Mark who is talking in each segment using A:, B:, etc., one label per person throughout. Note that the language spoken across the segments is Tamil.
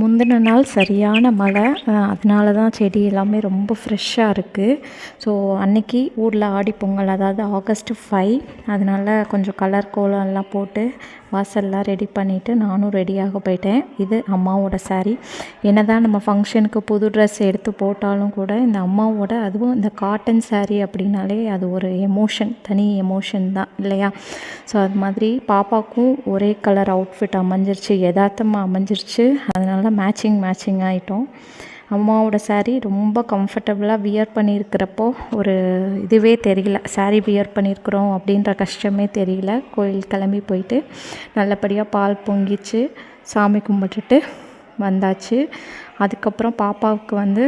A: முந்தின நாள் சரியான மழை. அதனால தான் செடி எல்லாமே ரொம்ப ஃப்ரெஷ்ஷாக இருக்குது. ஸோ அன்றைக்கி ஊரில் ஆடிப்பொங்கல், அதாவது August 5. அதனால் கொஞ்சம் கலர் கோலம் எல்லாம் போட்டு வாசல்லாம் ரெடி பண்ணிவிட்டு நானும் ரெடியாக போயிட்டேன். இது அம்மாவோட சாரீ. என்ன தான் நம்ம ஃபங்க்ஷனுக்கு புது ட்ரெஸ் எடுத்து போட்டாலும் கூட இந்த அம்மாவோட, அதுவும் இந்த காட்டன் சாரீ அப்படின்னாலே அது ஒரு எமோஷன், தனி எமோஷன் தான் இல்லையா? ஸோ அது மாதிரி பாப்பாவுக்கும் ஒரே கலர் அவுட்ஃபிட் அமைஞ்சிருச்சு, யதார்த்தமாக அமைஞ்சிருச்சு. அதனால மேட்சிங் ஆகிட்டோம். அம்மாவோட சாரீ ரொம்ப கம்ஃபர்டபுளாக வியர் பண்ணியிருக்கிறப்போ ஒரு இதுவே தெரியல, சாரீ வியர் பண்ணியிருக்கிறோம் அப்படின்ற கஷ்டமே தெரியல. கோயில் கிளம்பி போயிட்டு நல்லபடியாக பால் பொங்கிச்சு, சாமி கும்பிட்டுட்டு வந்தாச்சு. அதுக்கப்புறம் பாப்பாவுக்கு வந்து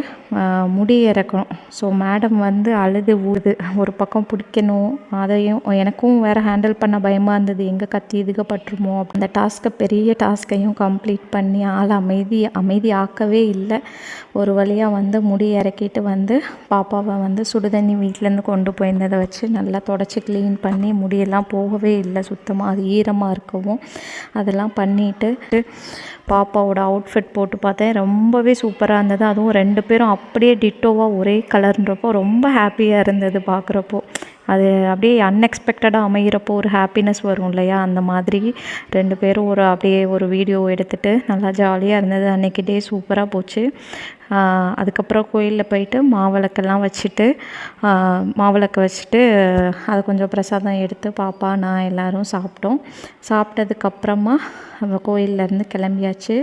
A: முடி இறக்கணும். ஸோ மேடம் வந்து அழுது ஊது, ஒரு பக்கம் பிடிக்கணும், அதையும் எனக்கும் வேறு ஹேண்டில் பண்ண பயமாக இருந்தது, எங்கே கத்தி இதுக்கப்பட்டுருமோ. அந்த டாஸ்க்கை, பெரிய டாஸ்க்கையும் கம்ப்ளீட் பண்ணி ஆள் அமைதி ஆக்கவே இல்லை. ஒரு வழியாக வந்து முடி இறக்கிட்டு வந்து பாப்பாவை வந்து சுடுதண்ணி வீட்டிலேருந்து கொண்டு போயிருந்ததை வச்சு நல்லா தொடச்சி க்ளீன் பண்ணி, முடியெல்லாம் போகவே இல்லை சுத்தமாக, அது ஈரமாக இருக்கவும் அதெல்லாம் பண்ணிவிட்டு பாப்பாவோட அவுட்ஃபிட் போட்டு பார்த்தேன். ரொம்பவே சூப்பராக இருந்தது. அதுவும் 2 பேரும் அப்படியே டிட்டோவாக ஒரே கலர்ன்றப்போ ரொம்ப ஹாப்பியாக இருந்தது பார்க்குறப்போ. அது அப்படியே அன்எக்ஸ்பெக்டடாக அமைகிறப்போ ஒரு ஹாப்பினஸ் வரும் இல்லையா? அந்த மாதிரி 2 பேரும் அப்படியே ஒரு வீடியோ எடுத்துகிட்டு நல்லா ஜாலியாக இருந்தது. அன்றைக்கி டே சூப்பராக போச்சு. அதுக்கப்புறம் கோயிலில் போயிட்டு மாவிளக்கெல்லாம் வச்சுட்டு அதை கொஞ்சம் பிரசாதம் எடுத்து பாப்பா, நான் எல்லோரும் சாப்பிட்டோம். சாப்பிட்டதுக்கப்புறமா கோயிலேருந்து கிளம்பியாச்சு.